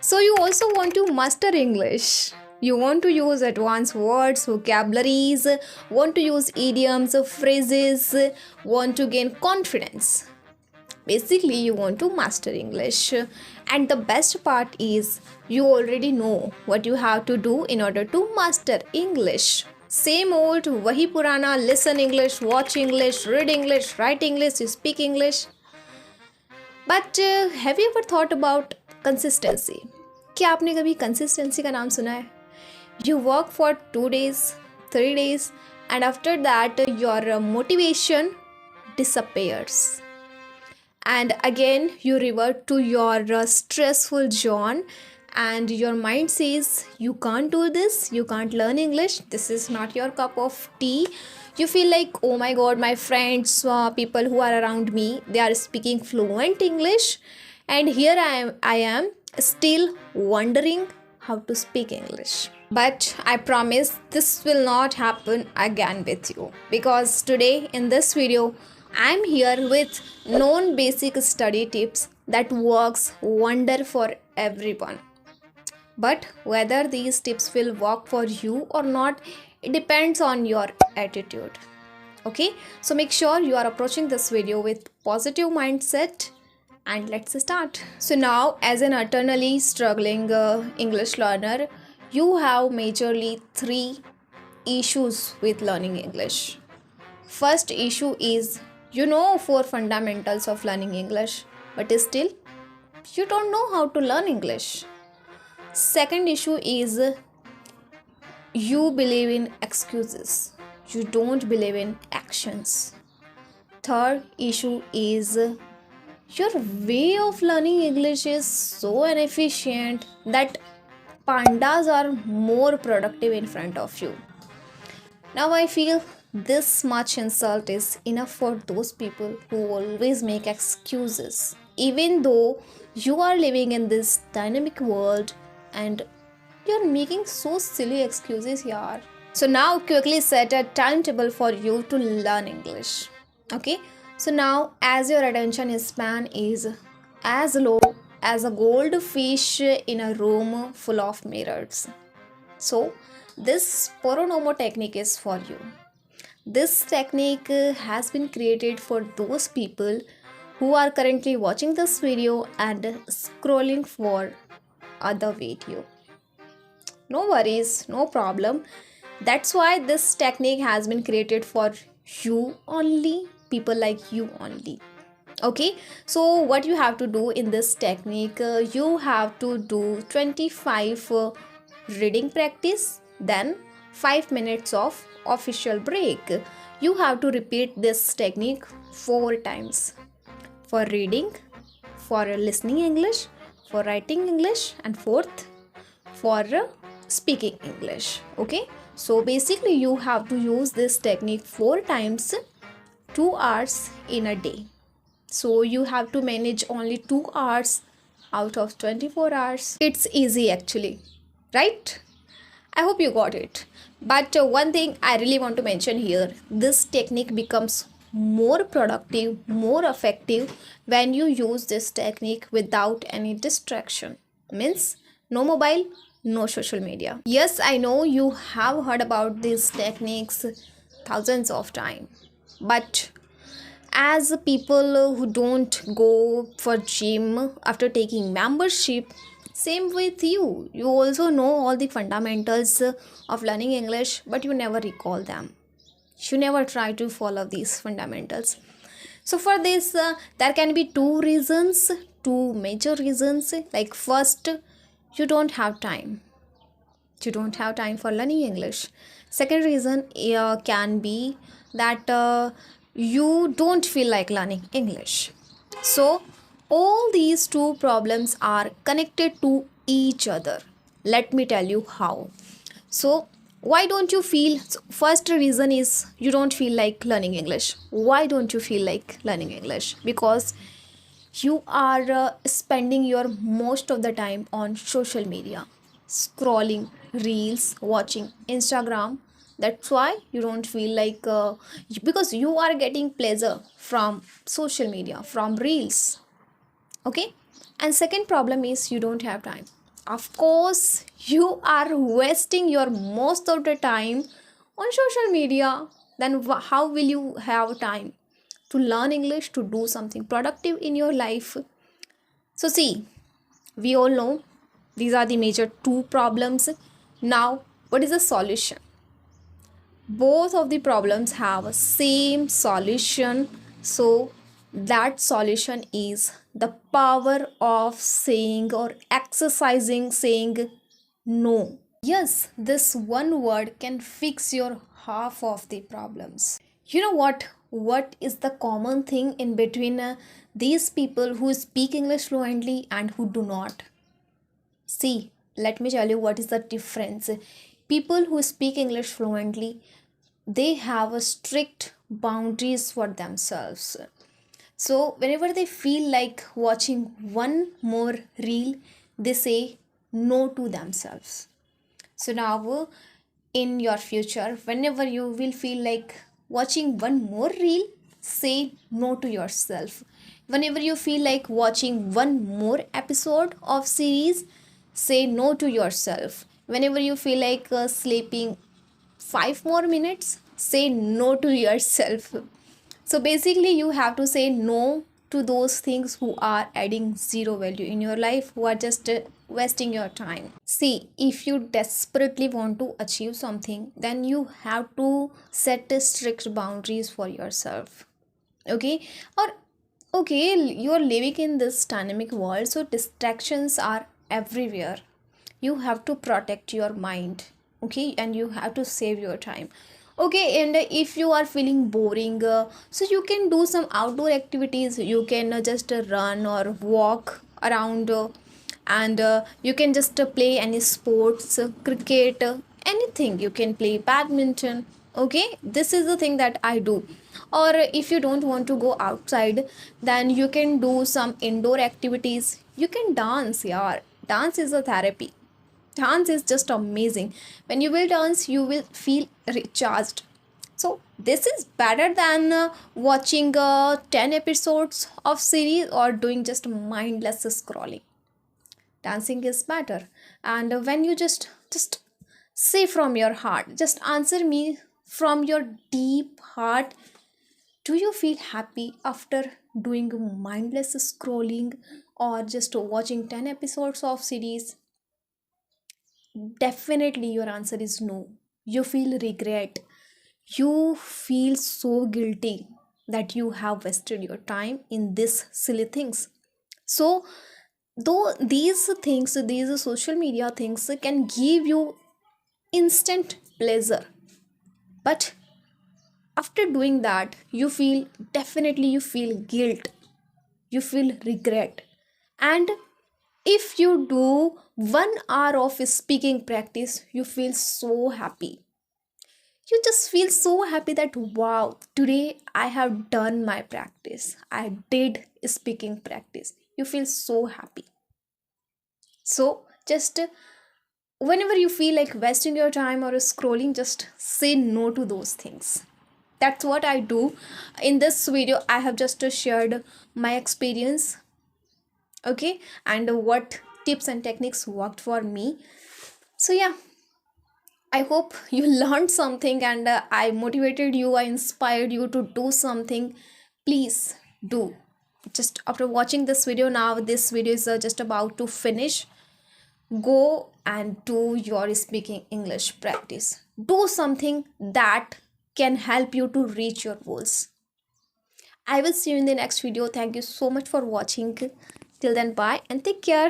So you also want to master English. You want to use advanced words, vocabularies, want to use idioms, phrases, want to gain confidence. Basically, you want to master English. And the best part is you already know what you have to do in order to master English. Same old, wahi purana, listen English, watch English, read English, write English, speak English. But have you ever thought about consistency? क्या आपने कभी consistency का नाम सुना है? You work for 2 days, 3 days, and after that your motivation disappears. And again you revert to your stressful zone, and your mind says you can't do this, you can't learn English, this is not your cup of tea. You feel like, oh my god, my friends, people who are around me, they are speaking fluent English, and here I am still wondering how to speak English. But I promise this will not happen again with you, because today in this video I'm here with known basic study tips that works wonder for everyone. But whether these tips will work for you or not, it depends on your attitude. Okay, so make sure you are approaching this video with positive mindset, and let's start. So now, as an eternally struggling English learner, you have majorly three issues with learning English. First issue is you know four fundamentals of learning English, but still you don't know how to learn English. Second issue is you believe in excuses, you don't believe in actions. Third issue is your way of learning English is so inefficient that pandas are more productive in front of you. Now I feel this much insult is enough for those people who always make excuses, even though you are living in this dynamic world and you're making so silly excuses here. So now quickly set a timetable for you to learn English. Okay? So now as your attention span is as low as a goldfish in a room full of mirrors. So this Poronomo technique is for you. This technique has been created for those people who are currently watching this video and scrolling for other video. No worries, no problem. That's why this technique has been created for you only, people like you only. Okay, so what you have to do in this technique, you have to do 25 reading practice, then 5 minutes of official break. You have to repeat this technique 4 times for reading, for listening English, for writing English, and fourth for speaking English. Okay, so basically you have to use this technique 4 times, 2 hours in a day. So you have to manage only 2 hours out of 24 hours. It's easy actually, right? I hope you got it. But one thing I really want to mention here, this technique becomes more productive, more effective when you use this technique without any distraction. Means no mobile, no social media. Yes, I know you have heard about these techniques thousands of times. But as people who don't go for gym after taking membership, same with you also know all the fundamentals of learning English, but you never recall them, you never try to follow these fundamentals. So for this there can be two major reasons. Like first, you don't have time, for learning English. Second reason can be that you don't feel like learning English. So all these two problems are connected to each other. Let me tell you how. So why don't you feel, so first reason is you don't feel like learning English. Why don't you feel like learning English? Because you are spending your most of the time on social media, scrolling reels, watching Instagram. That's why you don't feel like because you are getting pleasure from social media, from reels. Okay, and second problem is you don't have time. of course you are wasting your most of the time on social media. Then how will you have time to learn English, to do something productive in your life? So see, we all know these are the major two problems. Now what is the solution? Both of the problems have a same solution. So that solution is the power of saying or exercising saying no. Yes, this one word can fix your half of the problems. You know what is the common thing in between these people who speak English fluently and who do not? See, let me tell you what is the difference. People who speak English fluently, they have a strict boundaries for themselves. So whenever they feel like watching one more reel, they say no to themselves. So now in your future, whenever you will feel like watching one more reel, say no to yourself. Whenever you feel like watching one more episode of series, say no to yourself. Whenever you feel like sleeping 5 more minutes, say no to yourself. So basically you have to say no to those things who are adding zero value in your life, who are just wasting your time. See, if you desperately want to achieve something, then you have to set a strict boundaries for yourself. Okay? Or okay, you're living in this dynamic world, so distractions are everywhere. You have to protect your mind, okay, and you have to save your time. Okay, and if you are feeling boring, so you can do some outdoor activities. You can just run or walk around, and you can just play any sports, cricket, anything. You can play badminton. Okay, this is the thing that I do. Or if you don't want to go outside, then you can do some indoor activities. You can dance. Yeah, dance is a therapy. Dance is just amazing. When you will dance, you will feel recharged. So this is better than watching 10 episodes of series or doing just mindless scrolling. Dancing is better. And when you just say from your heart, just answer me from your deep heart, do you feel happy after doing mindless scrolling or just watching 10 episodes of series? Definitely your answer is no. You feel regret. You feel so guilty that you have wasted your time in these silly things. So though these things, these social media things can give you instant pleasure, but after doing that you feel, definitely you feel guilt, you feel regret. And if you do 1 hour of speaking practice, you feel so happy. You just feel so happy that wow, today I have done my practice, I did speaking practice. You feel so happy. So just whenever you feel like wasting your time or scrolling, just say no to those things. That's what I do. In this video I have just shared my experience, okay, and what tips and techniques worked for me. So yeah, I hope you learned something, and I motivated you, I inspired you to do something. Please do. Just after watching this video, now this video is just about to finish. Go and do your speaking English practice. Do something that can help you to reach your goals. I will see you in the next video. Thank you so much for watching. Till then, bye and take care.